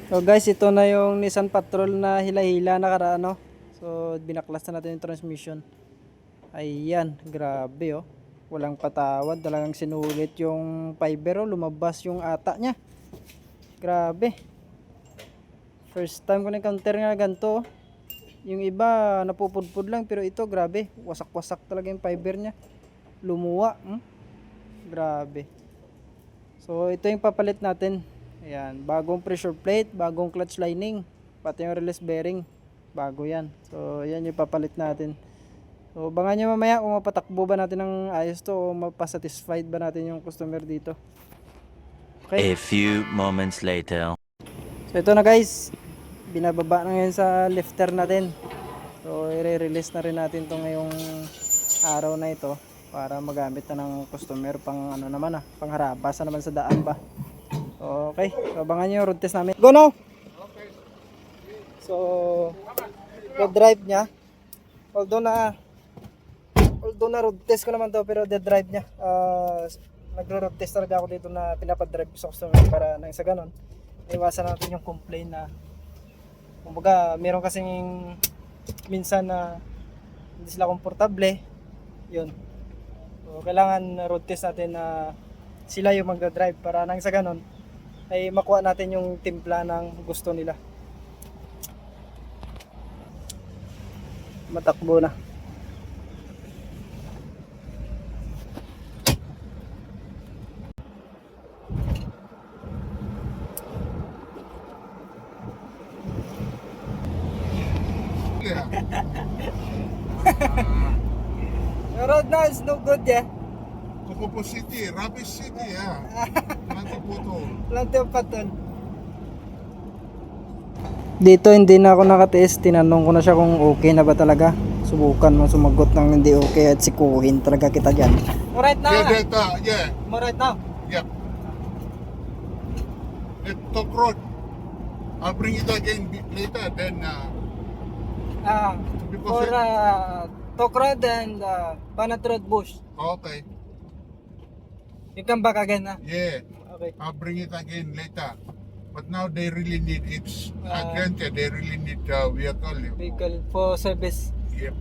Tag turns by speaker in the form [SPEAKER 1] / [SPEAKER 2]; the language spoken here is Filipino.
[SPEAKER 1] So guys, ito na yung Nissan Patrol na hila-hila nakaraan, no? So binaklas na natin yung transmission. Ayan, grabe oh. Walang patawad, talagang sinulit yung fiber, oh. Lumabas yung ata niya. Grabe. First time ko na-encounter nga ganito, oh. Yung iba napupudpud lang, pero ito grabe, wasak-wasak talaga yung fiber niya. Lumuwa, grabe. So ito yung papalit natin. Ayan, bagong pressure plate, bagong clutch lining, pati yung release bearing, bago yan. So yan yung papalit natin. So abangan nyo mamaya kung mapatakbo ba natin ng ayos to o mapasatisfied ba natin yung customer dito. Okay.
[SPEAKER 2] A few moments later.
[SPEAKER 1] So ito na guys, binababa na ngayon sa lifter natin. So i-release na rin natin to ngayong araw na ito para magamit na ng customer pang ano naman pangharabasa naman sa daan ba. Okay, so abangan nyo yung road test namin. Go now! So, dead drive niya. Although na road test ko naman to, pero dead drive niya. Nagro-road test talaga ako dito na pinapadrive ko sa customer para nang sa ganon iwasan natin yung complaint na kumbaga meron kasing minsan na hindi sila komportable. Yun. So, kailangan road test natin na sila yung magdadrive para nang sa ganon ay makuha natin yung timpla ng gusto nila. Matakbo na. The road now is no good, yeah.
[SPEAKER 3] Cocopo City, Rapids City, yeah. Nanti photo.
[SPEAKER 1] Lantaw patol. Dito hindi na ako nakatiis, tinanong ko na siya kung okay na ba talaga. Subukan mo sumagot ng hindi okay at sikuhin talaga kita dyan. Right now.
[SPEAKER 3] Yeah, that, yeah,
[SPEAKER 1] Right now.
[SPEAKER 3] yeah. The Talk Road. I'll bring it again later, then,
[SPEAKER 1] For Talk Road and Banat Road Bush.
[SPEAKER 3] okay,
[SPEAKER 1] You come back again na.
[SPEAKER 3] yeah.
[SPEAKER 1] Okay.
[SPEAKER 3] I'll bring it again later. But now they really need it. Granted, they really need vehicle.
[SPEAKER 1] Vehicle for service.
[SPEAKER 3] Yep.